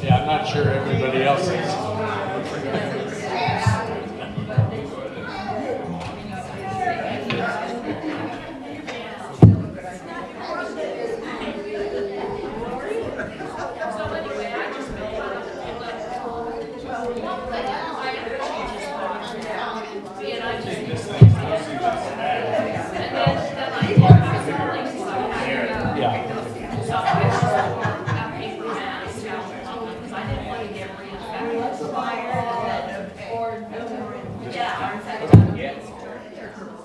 Yeah, I'm not sure everybody else is.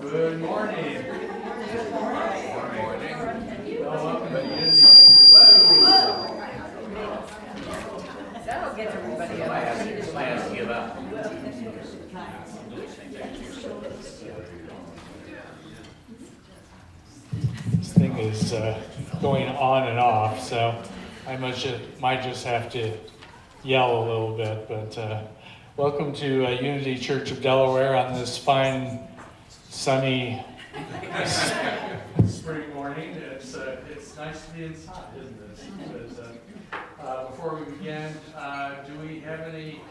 Good morning. Good morning. Welcome to Unity. That'll get everybody up. I have to give up. This thing is going on and off, so I might just have to yell a little bit. But welcome to Unity Church of Delaware on this fine, sunny spring morning. It's nice to be inside, isn't it? Because, before we begin, do we have any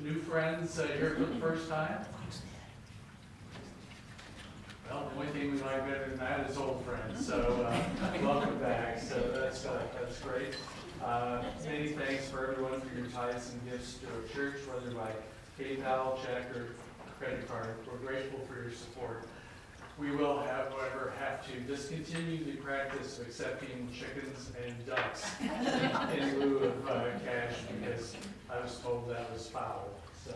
new friends here for the first time? Well, the only thing we like better than that is old friends. So welcome back. So that's great. Many thanks for everyone for your tithes and gifts to our church, whether by PayPal, check, or credit card. We're grateful for your support. We will, however, have to discontinue the practice of accepting chickens and ducks in lieu of cash because I was told that was foul. So.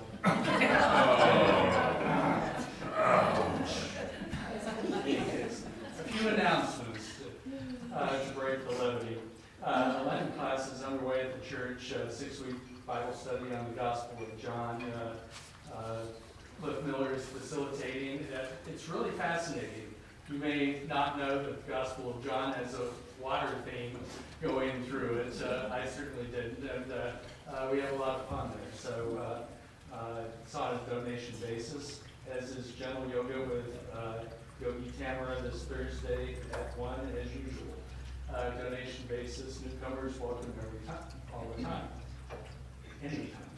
A few announcements to break the levity. The Lenten class is underway at the church, 6-week Bible study on the Gospel of John. Cliff Miller is facilitating. It's really fascinating. You may not know that the Gospel of John has a water theme going through it. I certainly didn't, and we have a lot of fun there. So it's on a donation basis, as is Gentle Yoga with Yogi Tamara this Thursday at 1 as usual. Donation basis, newcomers welcome every time, all the time, anytime.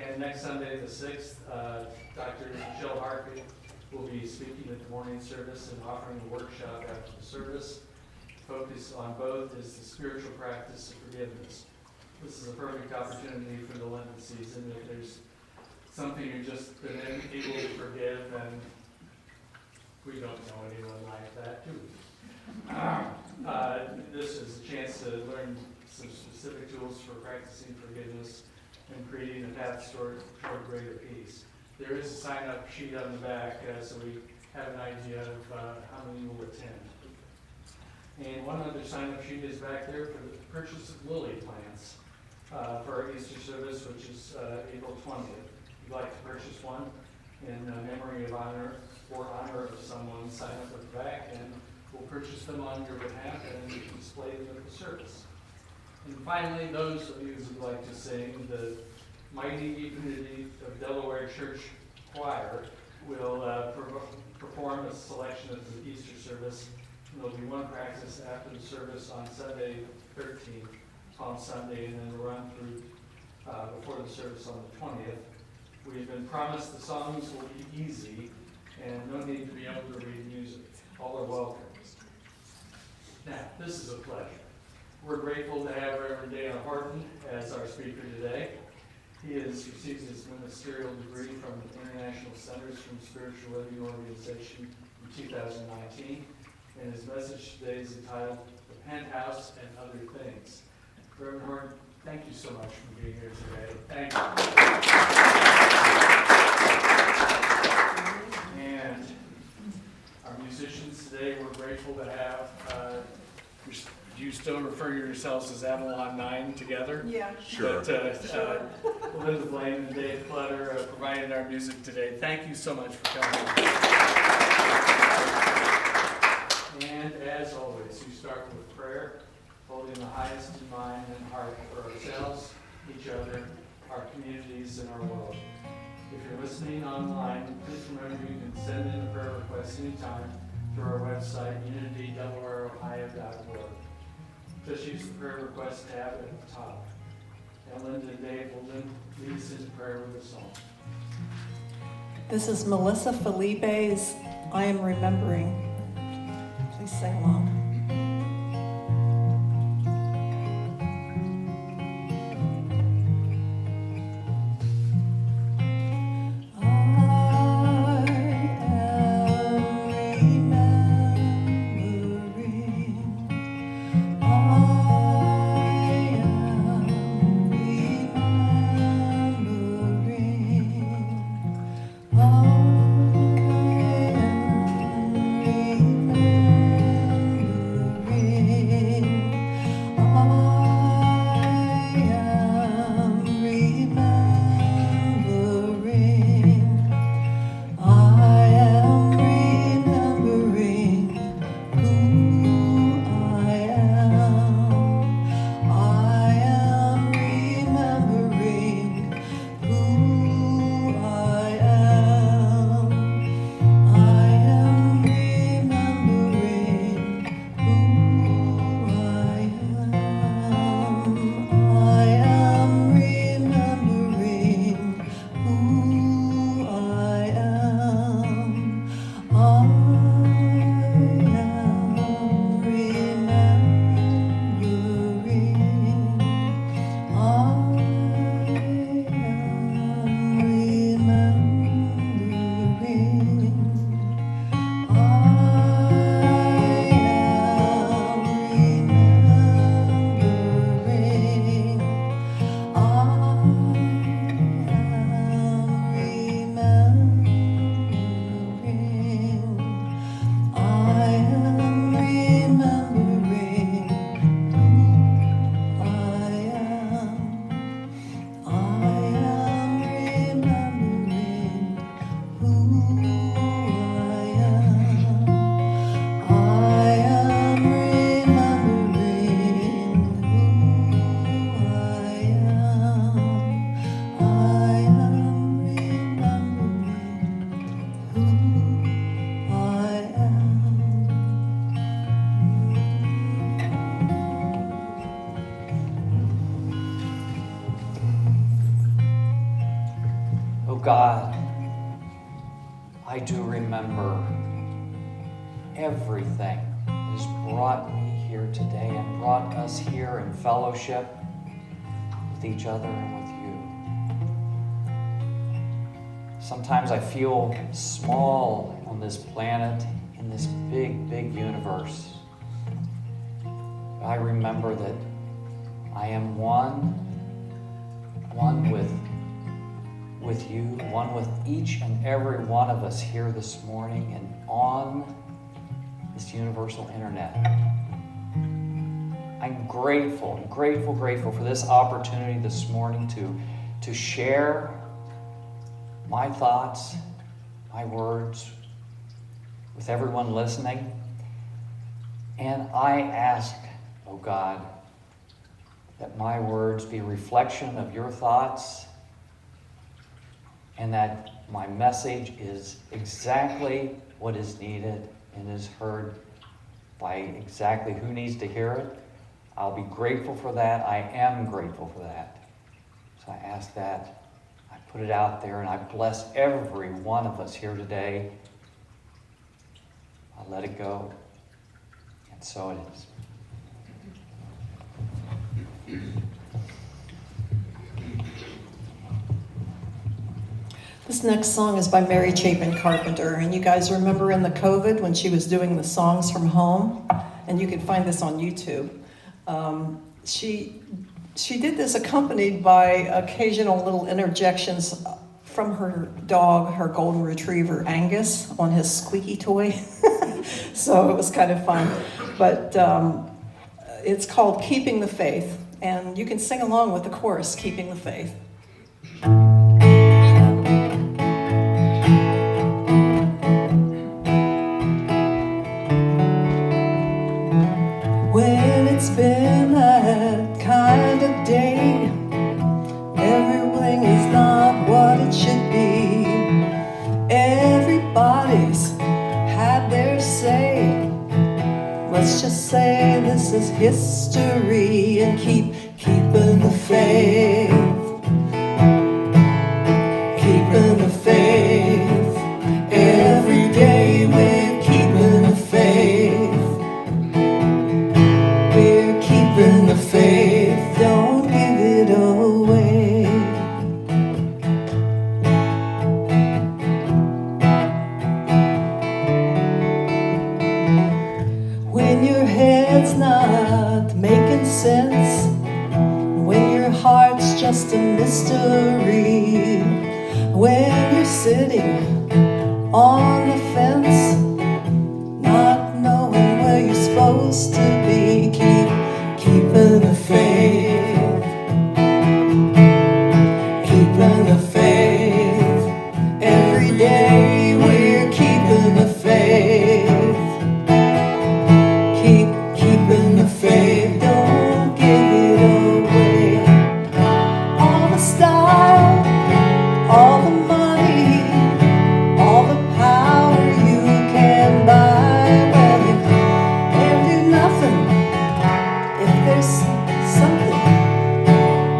And next Sunday, the 6th, Dr. Michelle Harkett will be speaking at the morning service and offering a workshop after the service. Focus on both is the spiritual practice of forgiveness. This is a perfect opportunity for the Lenten season. If there's something you've just been able to forgive, then we don't know anyone like that, do we? This is a chance to learn some specific tools for practicing forgiveness and creating a path toward greater peace. There is a sign-up sheet on the back, so we have an idea of how many will attend. And one other sign-up sheet is back there for the purchase of lily plants for our Easter service, which is April 20th. If you'd like to purchase one in memory of honor of someone, sign up at the back, and we'll purchase them on your behalf and you can display them at the service. And finally, those of you who would like to sing, the Mighty Unity of Delaware Church Choir will perform a selection of the Easter service. And there'll be one practice after the service on Sunday 13th, Palm Sunday, and then we'll run through before the service on the 20th. We've been promised the songs will be easy and no need to be able to read music. All are welcome. Now, this is a pleasure. We're grateful to have Reverend Dana Horton as our speaker today. He received his ministerial degree from the International Centers for Spiritual Living Organization in 2019, and his message today is entitled The Penthouse and Other Things. Reverend Horton, thank you so much for being here today. Thank you. And our music refer to yourselves as Avalon 9 together. Yeah. Sure. But, Linda Blaine and Dave Clutter provided our music today. Thank you so much for coming. And as always, we start with prayer, holding the highest in mind and heart for ourselves, each other, our communities, and our world. If you're listening online, please remember you can send in a prayer request anytime through our website, unity.ohio.org. Just use the prayer request tab at the top. And Linda and Dave will then lead us into prayer with a song. This is Melissa Felipe's I Am Remembering. Please sing along. God, I do remember everything that has brought me here today and brought us here in fellowship with each other and with you. Sometimes I feel small on this planet in this big, big universe. I remember that I am one with you, one with each and every one of us here this morning and on this universal internet. I'm grateful for this opportunity this morning to share my thoughts, my words with everyone listening. And I ask, oh God, that my words be a reflection of your thoughts and that my message is exactly what is needed and is heard by exactly who needs to hear it. I'll be grateful for that. I am grateful for that. So I ask that. I put it out there and I bless every one of us here today. I let it go. And so it is. This next song is by Mary Chapin Carpenter, and you guys remember in the COVID when she was doing the songs from home, and you can find this on YouTube. She did this accompanied by occasional little interjections from her dog, her golden retriever Angus, on his squeaky toy. So it was kind of fun. But it's called Keeping the Faith, and you can sing along with the chorus, Keeping the Faith. When it's been that kind of day, everything is not what it should be. Everybody's had their say. Let's just say this is history and keeping the faith. Keeping the faith. Every day we're keeping the faith. We're keeping the faith. Don't give it away. When your head's not making sense, when your heart's just a mystery, when you're sitting on the fence, not knowing where you're supposed to be, keeping the faith, keeping the faith. Every day we're keeping the faith. Keeping the faith, don't give it away. All the style, all the money, all the power you can buy, well, you can do nothing if there's something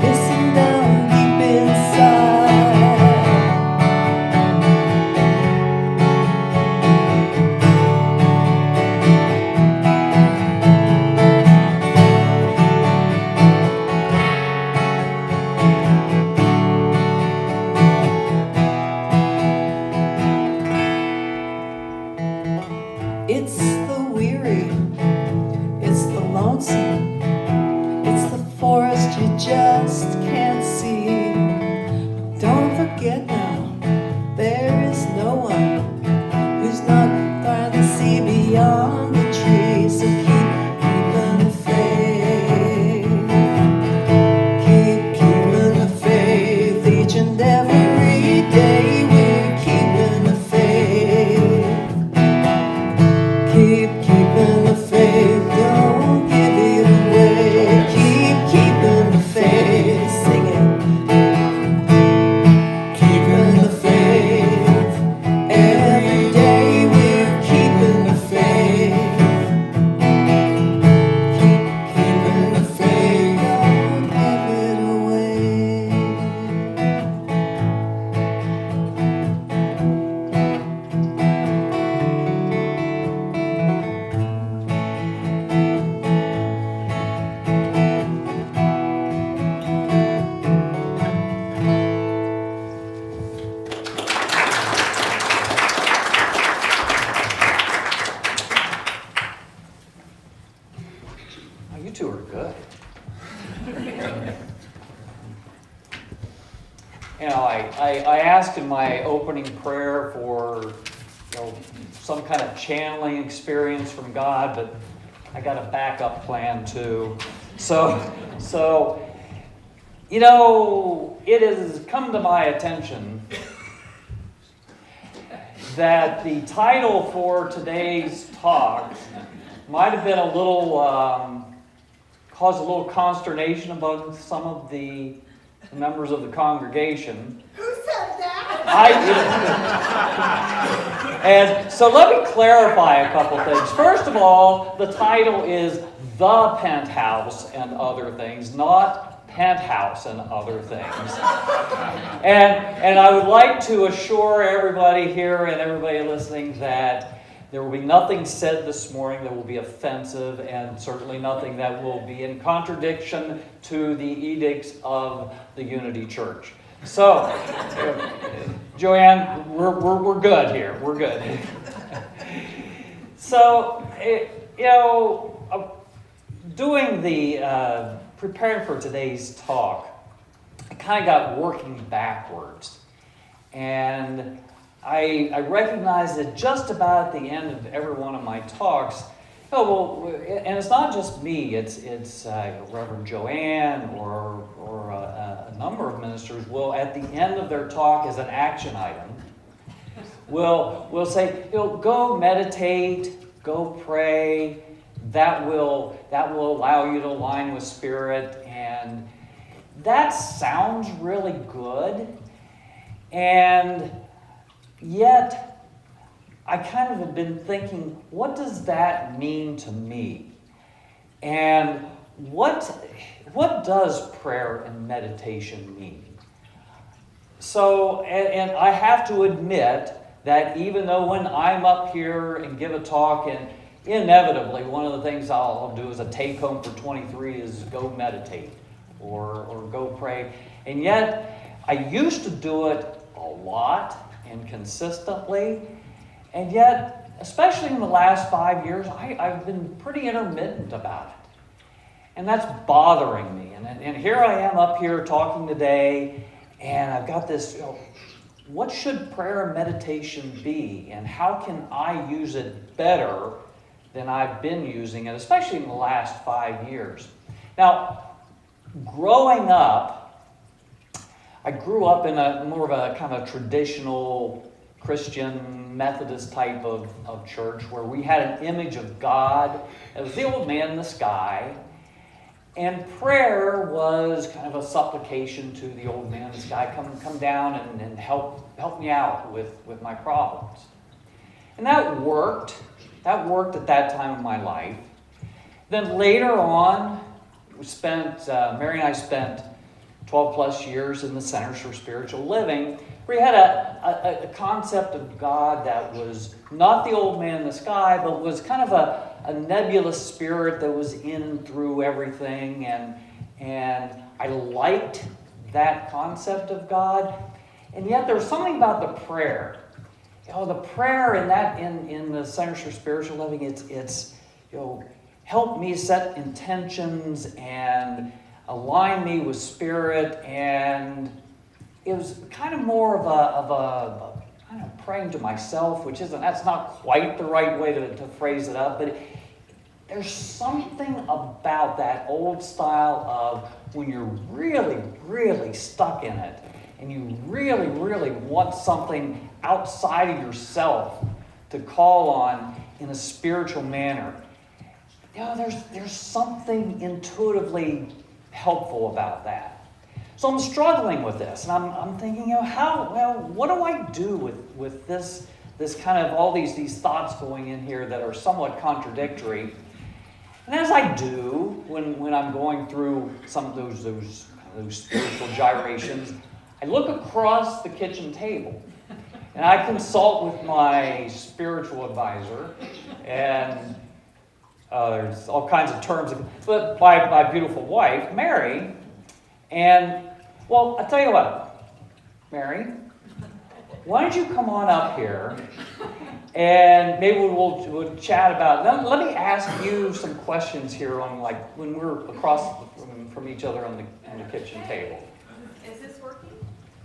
missing down deep inside. It's the weary, it's the lonesome, it's the forest you just can't see. Don't forget now, there is no one who's not trying to see beyond the trees. So keeping the faith, keeping the faith. Each and every day we're keeping the faith. Keeping the faith, don't give it away. Keeping the faith, sing it. Keeping the faith, every day we're keeping the faith. Keeping the faith, don't give it away. Oh, you two are good. You know, I asked in my opening prayer for, some kind of channeling experience from God, but I got a backup plan too. So, it has come to my attention that the title for today's talk might have been a little, caused a little consternation among some of the members of the congregation. Who said that? And so let me clarify a couple things. First of all, the title is The Penthouse and Other Things, not Penthouse and Other Things. And I would like to assure everybody here and everybody listening that there will be nothing said this morning that will be offensive, and certainly nothing that will be in contradiction to the edicts of the Unity Church. So, Joanne, we're good here. We're good. So, doing the preparing for today's talk, I kind of got working backwards, and I recognize that just about at the end of every one of my talks, Oh, well, and it's not just me. It's Reverend Joanne or a number of ministers will, at the end of their talk, as an action item, will say, go meditate, go pray. That will allow you to align with Spirit, and that sounds really good. And yet, I kind of have been thinking, what does that mean to me? And what does prayer and meditation mean? So, and I have to admit that even though when I'm up here and give a talk, and inevitably one of the things I'll do as a take-home for 23 is go meditate or go pray. And yet, I used to do it a lot and consistently. And yet, especially in the last 5 years, I've been pretty intermittent about it. And that's bothering me. And here I am up here talking today, and I've got this, what should prayer and meditation be? And how can I use it better than I've been using it, especially in the last 5 years? Now, growing up, I grew up in a more of a kind of traditional Christian Methodist type of church where we had an image of God. It was the old man in the sky. And prayer was kind of a supplication to the old man in the sky, come down and help me out with my problems. And that worked. That worked at that time of my life. Then later on, Mary and I spent 12 plus years in the Centers for Spiritual Living. We had a concept of God that was not the old man in the sky, but was kind of a nebulous spirit that was in and through everything. And I liked that concept of God. And yet there was something about the prayer. The prayer in the Centers for Spiritual Living, it's help me set intentions and align me with Spirit, and it was kind of more of a kind of praying to myself, that's not quite the right way to phrase it up, but there's something about that old style of when you're really, really stuck in it, and you really, really want something outside of yourself to call on in a spiritual manner. There's something intuitively helpful about that. So I'm struggling with this, and I'm thinking, what do I do with this kind of all these thoughts going in here that are somewhat contradictory? And as I do when I'm going through some of those spiritual gyrations, I look across the kitchen table, and I consult with my spiritual advisor, and there's all kinds of terms, but my beautiful wife, Mary. And, well, I'll tell you what, Mary, why don't you come on up here and maybe we'll chat about, let me ask you some questions here on when we're across from each other on the kitchen table. Is this working?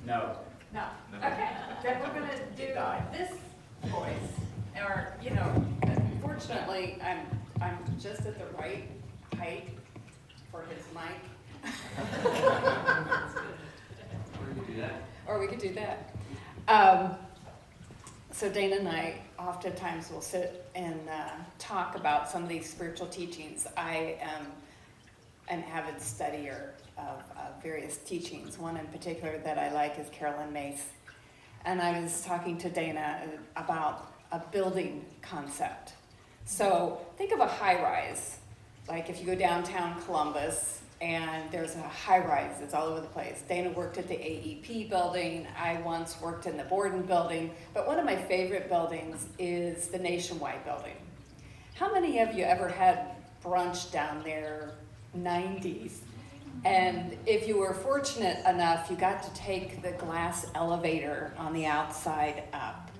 No. No. Okay. Then we're going to do this voice. Or, fortunately, I'm just at the right height for his mic. Or we could do that. So Dana and I oftentimes will sit and talk about some of these spiritual teachings. I am an avid studier of various teachings. One in particular that I like is Carolyn Mace. And I was talking to Dana about a building concept. So think of a high-rise. Like if you go downtown Columbus and there's a high-rise that's all over the place. Dana worked at the AEP building. I once worked in the Borden building. But one of my favorite buildings is the Nationwide building. How many of you ever had brunch down there, 90s? And if you were fortunate enough, you got to take the glass elevator on the outside up.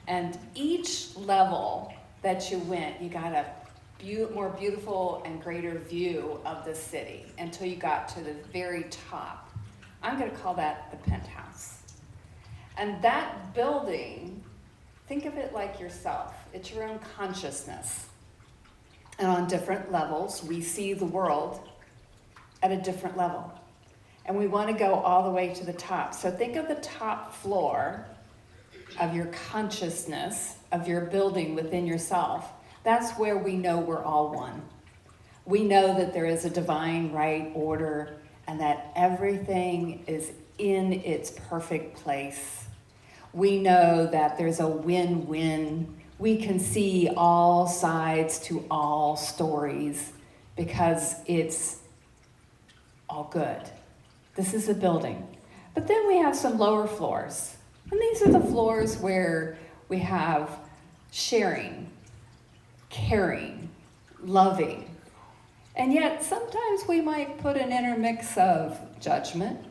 And each level that you went, you got a more beautiful and greater view of the city until you got to the very top. I'm going to call that the penthouse. And that building, think of it like yourself. It's your own consciousness. And on different levels, we see the world at a different level. And we want to go all the way to the top. So think of the top floor of your consciousness, of your building within yourself. That's where we know we're all one. We know that there is a divine right order and that everything is in its perfect place. We know that there's a win-win. We can see all sides to all stories because it's all good. This is a building. But then we have some lower floors. And these are the floors where we have sharing, caring, loving. And yet sometimes we might put an intermix of judgment,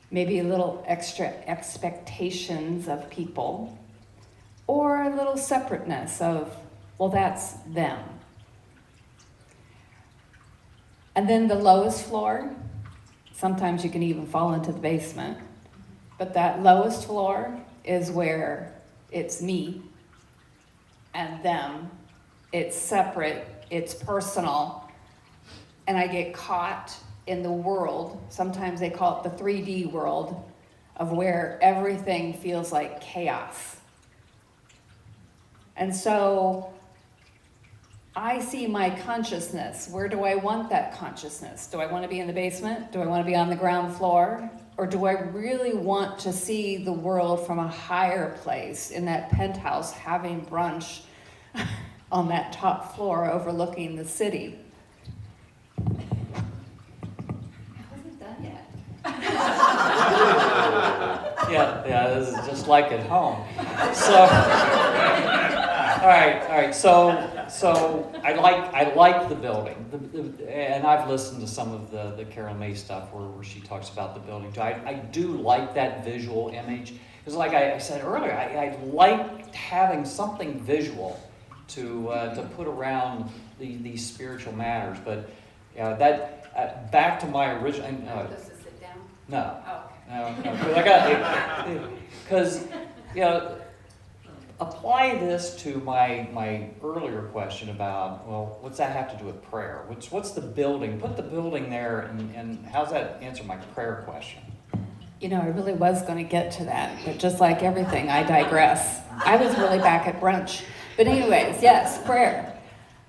maybe a little extra expectations of people, or a little separateness of, well, that's them. And then the lowest floor, sometimes you can even fall into the basement, but that lowest floor is where it's me and them. It's separate, it's personal, and I get caught in the world. Sometimes they call it the 3D world of where everything feels like chaos. And so I see my consciousness. Where do I want that consciousness? Do I want to be in the basement? Do I want to be on the ground floor? Or do I really want to see the world from a higher place in that penthouse having brunch on that top floor overlooking the city? I wasn't done yet. Yeah, this is just like at home. So, all right. So I like the building, and I've listened to some of the Carol May stuff where she talks about the building too. I do like that visual image. Because like I said earlier, I like having something visual to put around these spiritual matters. But that back to my original. Does it sit down? No. Oh. No, because apply this to my earlier question about, well, what's that have to do with prayer? What's the building? Put the building there, and how's that answer my prayer question? I really was going to get to that, but just like everything, I digress. I was really back at brunch. But anyways, yes, prayer.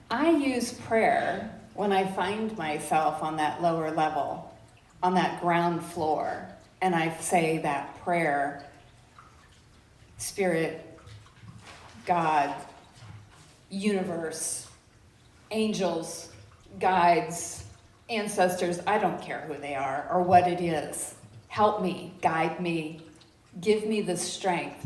I use prayer when I find myself on that lower level, on that ground floor, and I say that prayer, Spirit, God, universe, angels, guides, ancestors, I don't care who they are or what it is. Help me, guide me, give me the strength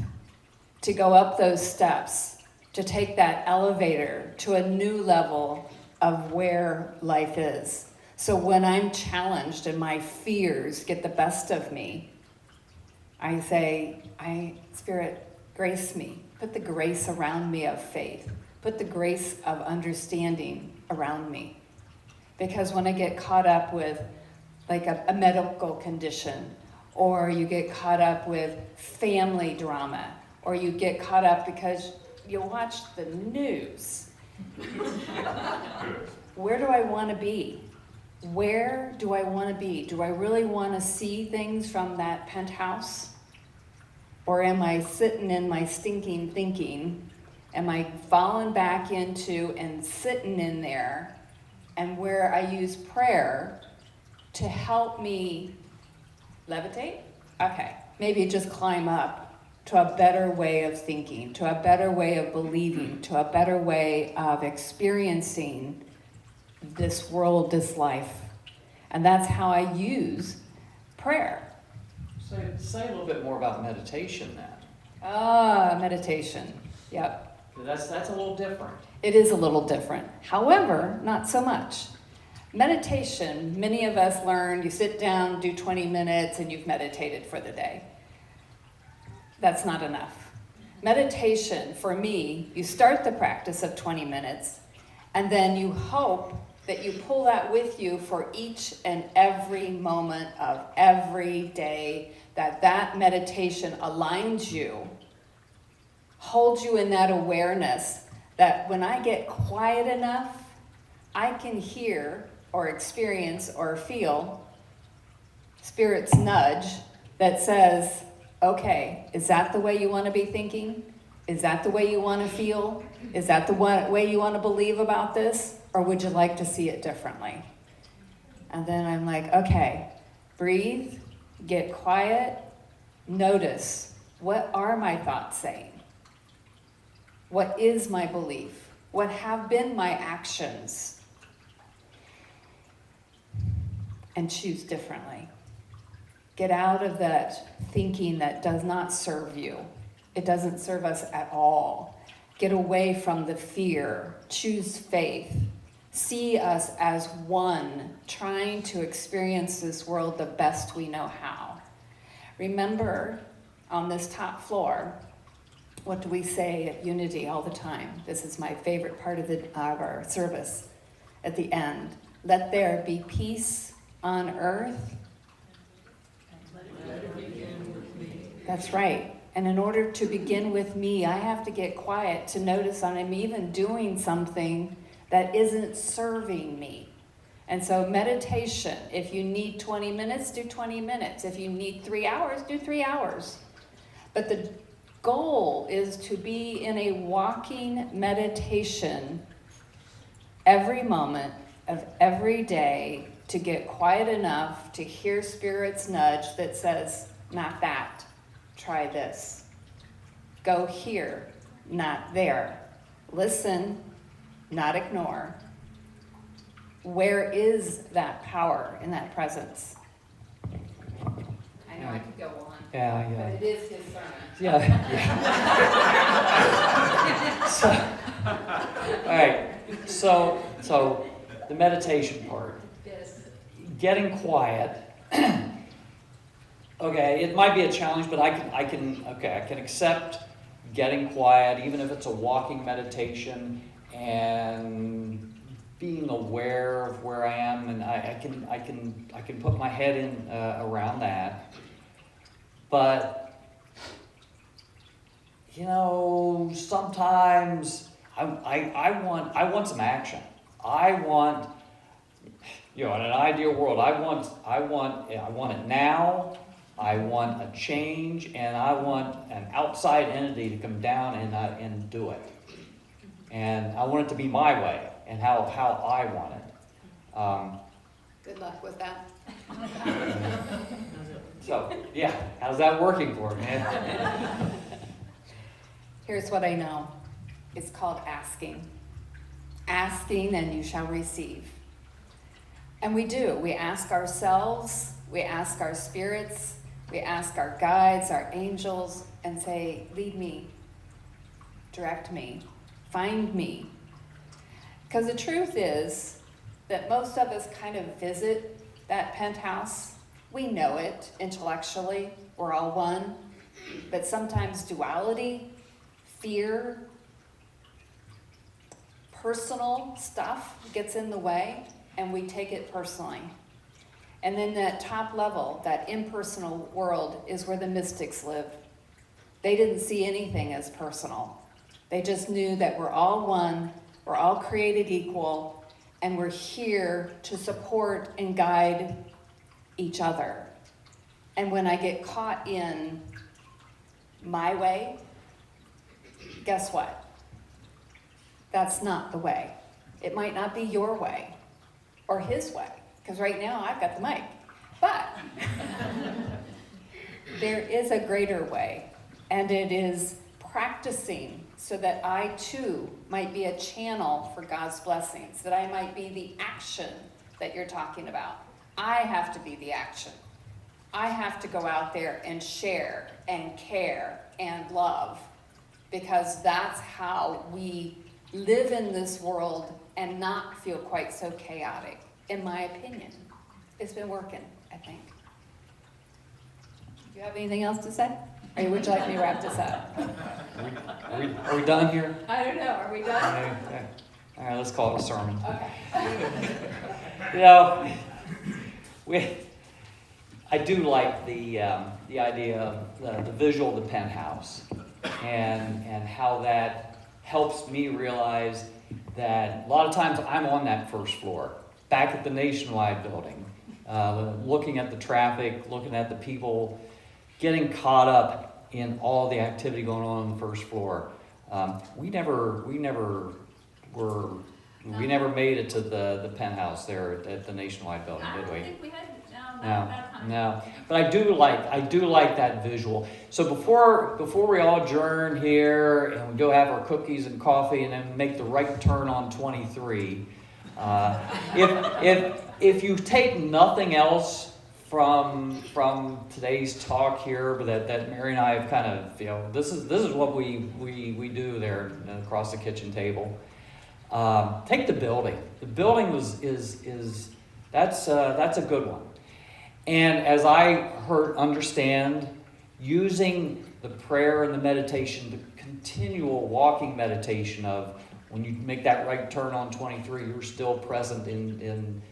to go up those steps, to take that elevator to a new level of where life is. So when I'm challenged and my fears get the best of me, I say, Spirit, grace me. Put the grace around me of faith. Put the grace of understanding around me. Because when I get caught up with like a medical condition, or you get caught up with family drama, or you get caught up because you watch the news, where do I want to be? Where do I want to be? Do I really want to see things from that penthouse? Or am I sitting in my stinking thinking? Am I falling back into and sitting in there? And where I use prayer to help me levitate? Okay, maybe just climb up to a better way of thinking, to a better way of believing, to a better way of experiencing this world, this life. And that's how I use prayer. Say a little bit more about meditation then. Meditation. Yep. That's a little different. It is a little different. However, not so much. Meditation, many of us learn, you sit down, do 20 minutes, and you've meditated for the day. That's not enough. Meditation, for me, you start the practice of 20 minutes, and then you hope that you pull that with you for each and every moment of every day, that meditation aligns you, holds you in that awareness that when I get quiet enough I can hear or experience or feel Spirit's nudge that says, okay, is that the way you want to be thinking? Is that the way you want to feel? Is that the way you want to believe about this? Or would you like to see it differently? And then I'm like, okay, breathe, get quiet, notice, what are my thoughts saying? What is my belief? What have been my actions? And choose differently. Get out of that thinking that does not serve you. It doesn't serve us at all. Get away from the fear. Choose faith. See us as one, trying to experience this world the best we know how. Remember, on this top floor, what do we say at Unity all the time? This is my favorite part of our service at the end. Let there be peace on earth. That's right. And in order to begin with me, I have to get quiet to notice that I'm even doing something that isn't serving me. And so meditation, if you need 20 minutes, do 20 minutes. If you need 3 hours, do 3 hours. But the goal is to be in a walking meditation every moment of every day to get quiet enough to hear Spirit's nudge that says, not that, try this. Go here, not there. Listen, not ignore. Where is that power in that presence? I know I could go on. Yeah. But it is his sermon. Yeah. So, all right. So the meditation part. Yes. Getting quiet. Okay, it might be a challenge, but I can accept getting quiet, even if it's a walking meditation, and being aware of where I am, and I can put my head in around that. But sometimes I want some action. I want, in an ideal world, I want it now. I want a change, and I want an outside entity to come down and do it. And I want it to be my way and how I want it. Good luck with that. So, yeah, how's that working for me? Here's what I know. It's called asking. Asking and you shall receive. And we do. We ask ourselves, we ask our spirits, we ask our guides, our angels, and say, lead me, direct me, find me. Because the truth is that most of us kind of visit that penthouse. We know it intellectually, we're all one, but sometimes duality, fear, personal stuff gets in the way, and we take it personally. And then that top level, that impersonal world, is where the mystics live. They didn't see anything as personal. They just knew that we're all one, we're all created equal, and we're here to support and guide each other. And when I get caught in my way, guess what? That's not the way. It might not be your way or his way, because right now I've got the mic. But there is a greater way, and it is practicing so that I too might be a channel for God's blessings, that I might be the action that you're talking about. I have to be the action. I have to go out there and share and care and love, because that's how we live in this world and not feel quite so chaotic, in my opinion. It's been working, I think. Do you have anything else to say? Or would you like me to wrap this up? Are we done here? I don't know. Are we done? All right, let's call it a sermon. Okay. I do like the idea of the visual of the penthouse, and how that helps me realize that a lot of times I'm on that first floor, back at the Nationwide building, looking at the traffic, looking at the people, getting caught up in all the activity going on the first floor. We never made it to the penthouse there at the Nationwide building, did we? I don't think we had, No, that time. no. But I do like that visual. So before we all adjourn here and we go have our cookies and coffee and then make the right turn on 23, if you take nothing else from today's talk here, but that Mary and I have kind of, this is what we do there across the kitchen table. Take the building. The building that's a good one. And as I understand, using the prayer and the meditation, the continual walking meditation of when you make that right turn on 23, you're still present in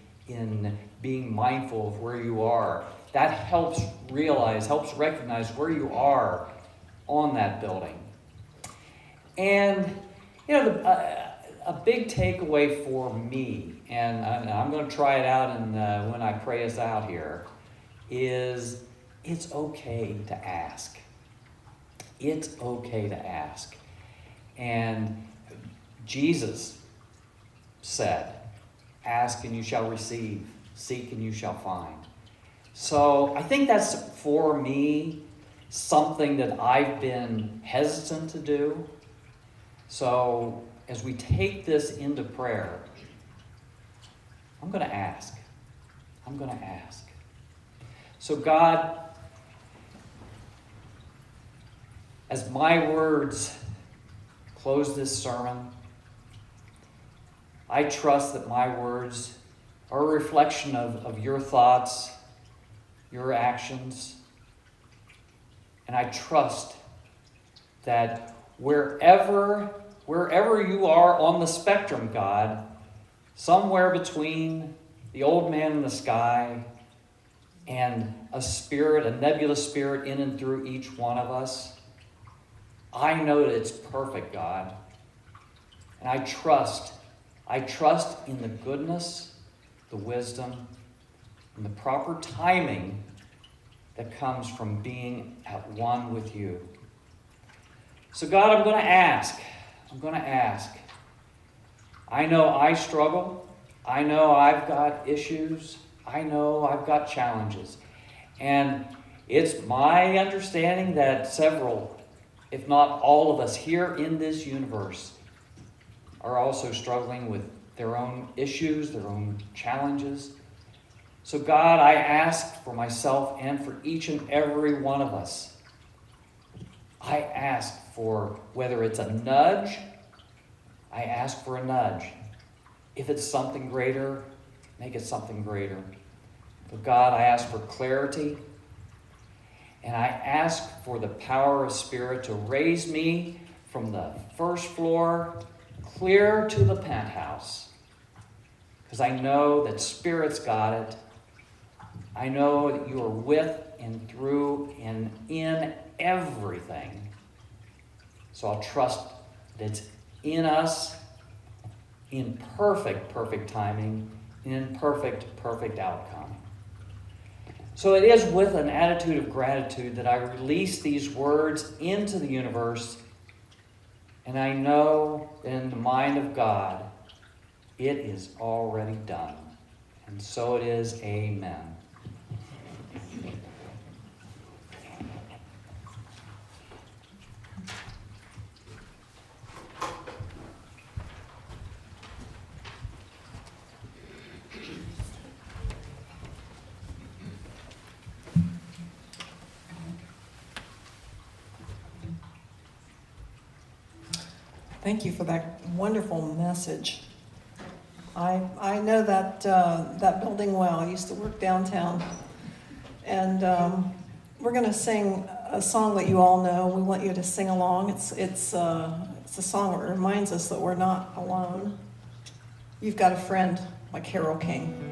being mindful of where you are. That helps recognize where you are on that building. And, a big takeaway for me, and I'm going to try it out and when I pray us out here, is it's okay to ask. It's okay to ask. And Jesus said, ask and you shall receive, seek and you shall find. So I think that's, for me, something that I've been hesitant to do. So as we take this into prayer, I'm going to ask. I'm going to ask. So God, as my words close this sermon, I trust that my words are a reflection of your thoughts, your actions, and I trust that wherever you are on the spectrum, God, somewhere between the old man in the sky and a nebulous spirit in and through each one of us, I know that it's perfect, God. And I trust in the goodness, the wisdom, and the proper timing that comes from being at one with you. So God, I'm going to ask. I know I struggle. I know I've got issues. I know I've got challenges. And it's my understanding that several, if not all of us here in this universe, are also struggling with their own issues, their own challenges. So God, I ask for myself and for each and every one of us. I ask for, whether it's a nudge, I ask for a nudge. If it's something greater, make it something greater. But God, I ask for clarity, and I ask for the power of Spirit to raise me from the first floor clear to the penthouse. Because I know that Spirit's got it. I know that you are with and through and in everything. So I'll trust that it's in us, in perfect timing, in perfect outcome. So it is with an attitude of gratitude that I release these words into the universe, and I know that in the mind of God, it is already done. And so it is, amen. Thank you for that wonderful message. I know that building well. I used to work downtown. And we're going to sing a song that you all know. We want you to sing along. It's a song that reminds us that we're not alone. You've got a friend, like Carole King.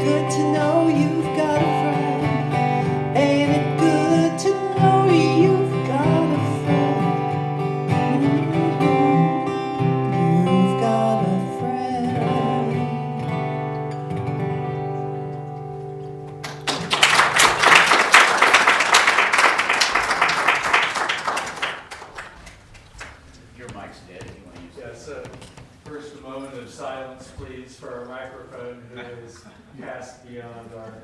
good to know you've got a friend? Ain't it good to know you've got a friend? You've got a friend. Your mic's dead if you want to use it. Yes, first a moment of silence, please, for our microphone who is passed beyond our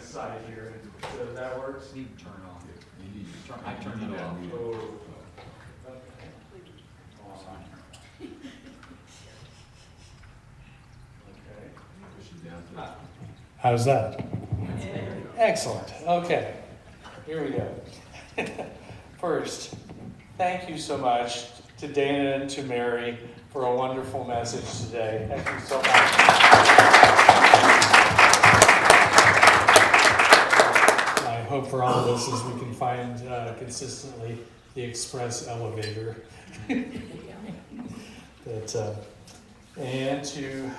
side here. So that works? Need to turn it on. I turned it off. Oh, okay. Okay. How's that? Excellent. Okay, here we go. First, thank you so much to Dana and to Mary for a wonderful message today. Thank you so much. My hope for all of us is we can find consistently the express elevator. And to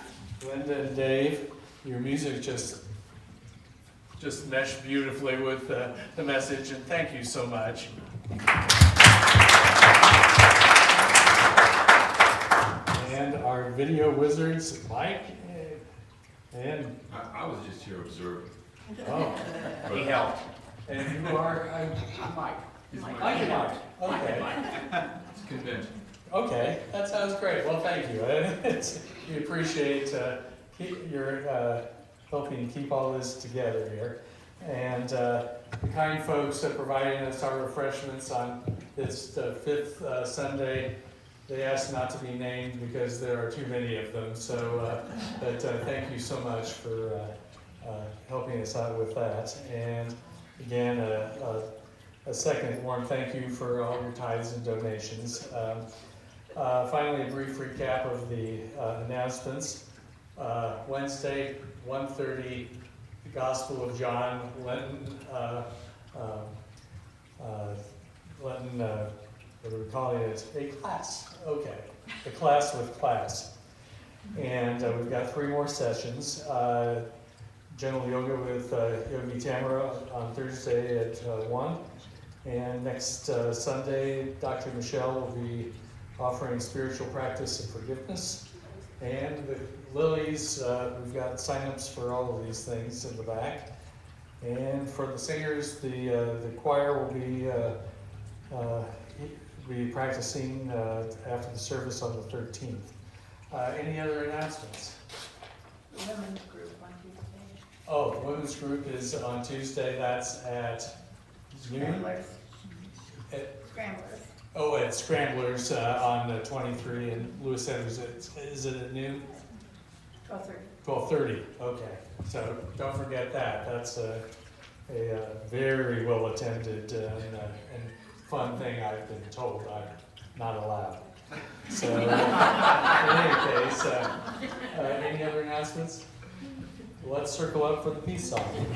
Linda and Dave, your music just meshed beautifully with the message, and thank you so much. And our video wizards, Mike and I was just here observing. oh, He helped. and you are I'm Mike. Mike. Mike. Okay, It's a convention. okay, that sounds great. Well, thank you. We appreciate your helping keep all this together here. And the kind folks providing us our refreshments on this fifth Sunday, they asked not to be named because there are too many of them. So, but thank you so much for helping us out with that. And again, a second warm thank you for all your tithes and donations. Finally, a brief recap of the announcements. Wednesday, 1:30, the Gospel of John, Lenten, what are we calling it? A class. Okay, a class with class. And we've got 3 more sessions. General yoga with Yogi Tamara on Thursday at 1. And next Sunday, Dr. Michelle will be offering spiritual practice and forgiveness. And the lilies, we've got signups for all of these things in the back. And for the singers, the choir will be practicing after the service on the 13th. Any other announcements? Women's group on Tuesday. Oh, the women's group is on Tuesday. That's at noon. Scramblers. At, Scramblers. oh, at Scramblers on 23 and Lewis Edwards. Is it at noon? 12:30. 12:30. Okay, so don't forget that. That's a very well attended and fun thing. I've been told I'm not allowed. So in any case, any other announcements? Let's circle up for the peace song.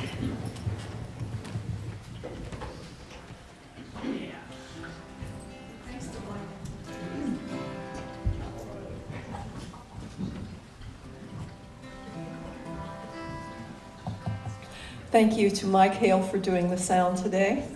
Thank you to Mike Hale for doing the sound today.